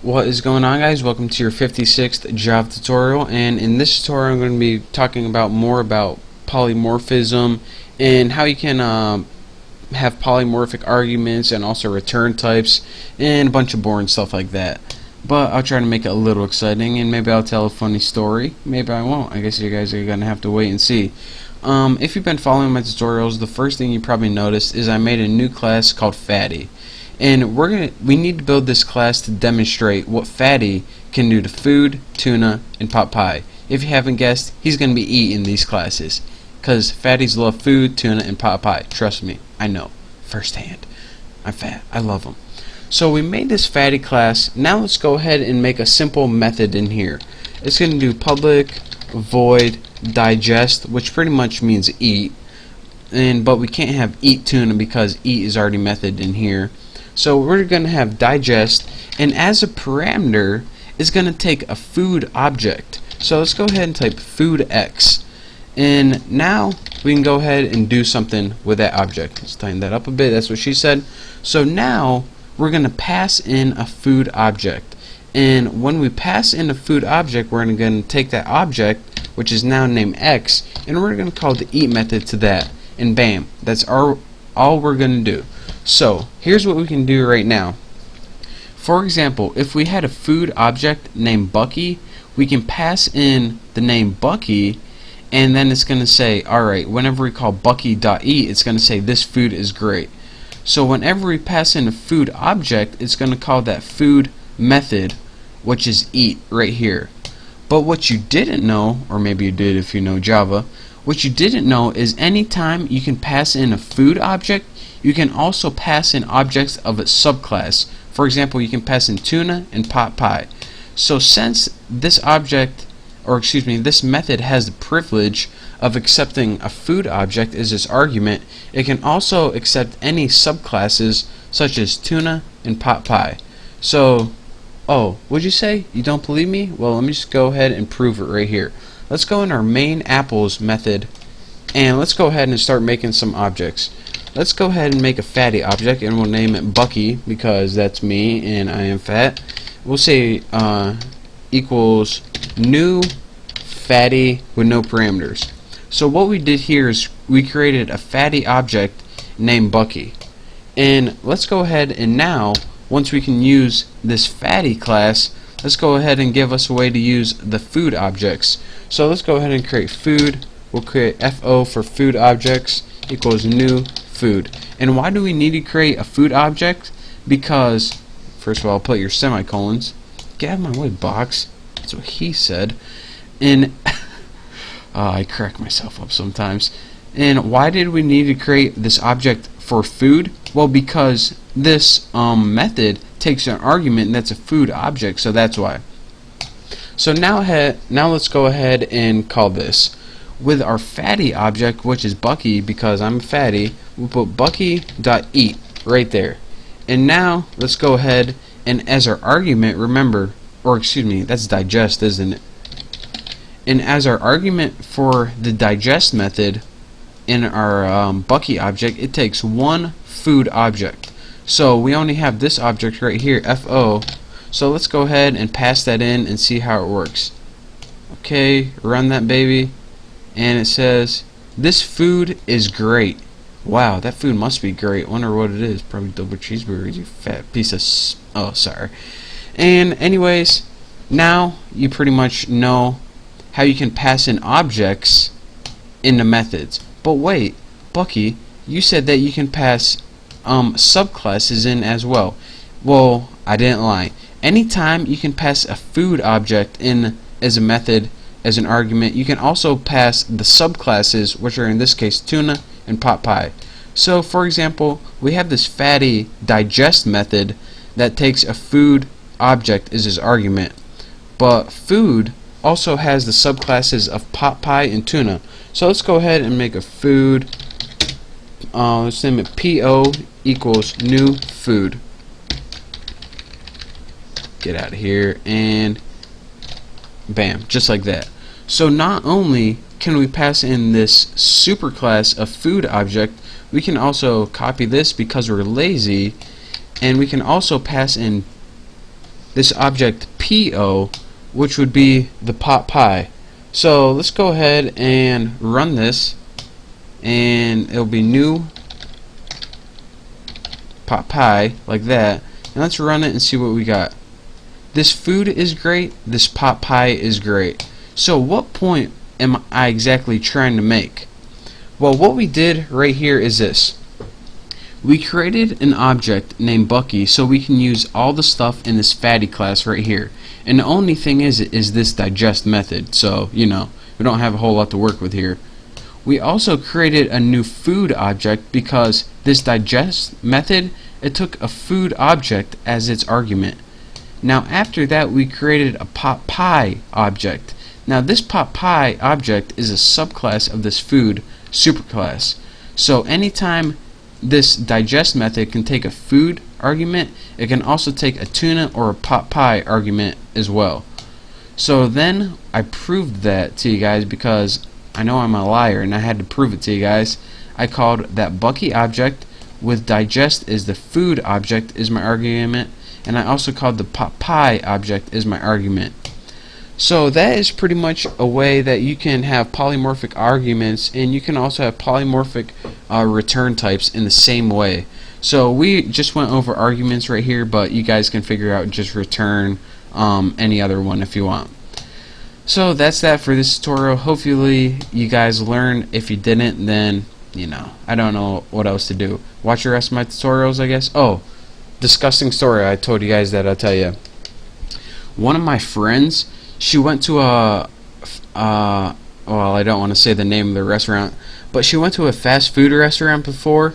What is going on, guys? Welcome to your 56th Java tutorial, and in this tutorial I'm going to be talking about more about polymorphism and how you can have polymorphic arguments and also return types and a bunch of boring stuff like that. But I'll try to make it a little exciting, and maybe I'll tell a funny story. Maybe I won't. I guess you guys are going to have to wait and see. If you've been following my tutorials, the first thing you probably noticed is I made a new class called Fatty. And we need to build this class to demonstrate what Fatty can do to food, tuna, and pot pie. If you haven't guessed, he's going to be eating these classes, because fatties love food, tuna, and pot pie. Trust me, I know firsthand. I'm fat. I love them. So we made this Fatty class. Now let's go ahead and make a simple method in here. It's going to do public void digest, which pretty much means eat. But we can't have eat tuna because eat is already method in here. So we're going to have digest, and as a parameter is going to take a food object. So let's go ahead and type food x, and now we can go ahead and do something with that object. Let's tighten that up a bit. That's what she said. So now we're going to pass in a food object, and when we pass in a food object, we're going to take that object, which is now named x, and we're going to call the eat method to that, and bam, that's all we're going to do. So here's what we can do right now. For example, if we had a food object named Bucky, we can pass in the name Bucky, and then it's going to say, alright, whenever we call Bucky.eat, it's going to say this food is great. So whenever we pass in a food object, it's going to call that food method, which is eat right here. But what you didn't know, or maybe you did if you know Java, what you didn't know is anytime you can pass in a food object, you can also pass in objects of its subclass. For example, you can pass in tuna and pot pie. So since this object, or excuse me, this method has the privilege of accepting a food object as its argument, it can also accept any subclasses such as tuna and pot pie. So, oh, what'd you say? You don't believe me? Well, let me just go ahead and prove it right here. Let's go in our main apples method, and let's go ahead and start making some objects. Let's go ahead and make a fatty object, and we'll name it Bucky because that's me and I am fat. We'll say equals new fatty with no parameters. So what we did here is we created a fatty object named Bucky. And let's go ahead and now, once we can use this fatty class, let's go ahead and give us a way to use the food objects. So let's go ahead and create food. We'll create FO for food objects equals new food. And why do we need to create a food object? Because, first of all, put your semicolons. Get out of my way, box. That's what he said. And I crack myself up sometimes. And why did we need to create this object for food? Well, because this method takes an argument that's a food object, so that's why. So now let's go ahead and call this. With our fatty object, which is Bucky, because I'm fatty, we'll put Bucky.eat right there. And now let's go ahead and as our argument, remember, or excuse me, that's digest, isn't it? And as our argument for the digest method in our Bucky object, it takes one food object. So we only have this object right here, FO. So let's go ahead and pass that in and see how it works. Okay, run that baby. And it says, this food is great. Wow, that food must be great. Wonder what it is. Probably double cheeseburgers, you fat piece of oh, sorry. And anyways, now you pretty much know how you can pass in objects in the methods. But wait, Bucky, you said that you can pass subclasses in as well. Well, I didn't lie. Anytime you can pass a food object in as a method, as an argument, you can also pass the subclasses, which are in this case tuna and pot pie. So for example, we have this fatty digest method that takes a food object as its argument, but food also has the subclasses of pot pie and tuna. So let's go ahead and make a food, let's name it PO equals new food. Get out of here, and bam, just like that. So not only can we pass in this superclass of food object, we can also copy this because we're lazy, and we can also pass in this object PO, which would be the pot pie. So let's go ahead and run this, and it'll be new pot pie like that. And let's run it and see what we got. This food is great, this pot pie is great. So what point am I exactly trying to make? Well, what we did right here is this. We created an object named Bucky so we can use all the stuff in this fatty class right here. And the only thing is this digest method. So, you know, we don't have a whole lot to work with here. We also created a new food object because this digest method, it took a food object as its argument. Now after that we created a pot pie object. Now this pot pie object is a subclass of this food superclass. So anytime this digest method can take a food argument, it can also take a tuna or a pot pie argument as well. So then I proved that to you guys because I know I'm a liar and I had to prove it to you guys. I called that Bucky object with digest is the food object is my argument, and I also called the pot pie object is my argument. So that is pretty much a way that you can have polymorphic arguments, and you can also have polymorphic return types in the same way. So we just went over arguments right here, but you guys can figure out just return any other one if you want. So that's that for this tutorial. Hopefully you guys learned. If you didn't, then you know, I don't know what else to do. Watch the rest of my tutorials, I guess. Oh, disgusting story. I told you guys that. I'll tell you. One of my friends, she went to a well, I don't want to say the name of the restaurant, but she went to a fast food restaurant before,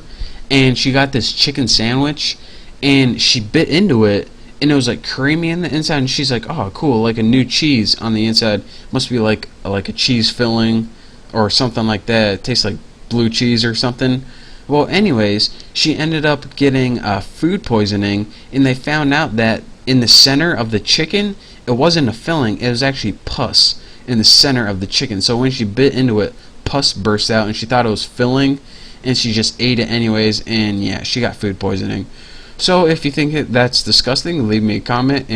and she got this chicken sandwich, and she bit into it, and it was like creamy in the inside, and she's like, oh cool, like a new cheese on the inside. Must be like a cheese filling or something like that. It tastes like blue cheese or something. Well, anyways, she ended up getting food poisoning, and they found out that in the center of the chicken, it wasn't a filling, it was actually pus in the center of the chicken. So when she bit into it, pus burst out, and she thought it was filling, and she just ate it anyways, and yeah, she got food poisoning. So if you think that's disgusting, leave me a comment,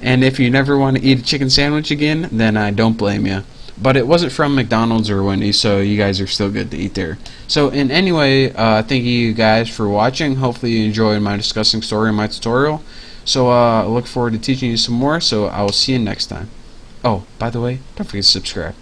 and if you never want to eat a chicken sandwich again, then I don't blame you. But it wasn't from McDonald's or Wendy's, so you guys are still good to eat there. So in any way, thank you guys for watching. Hopefully you enjoyed my disgusting story and my tutorial. So I look forward to teaching you some more, so I will see you next time. Oh, by the way, don't forget to subscribe.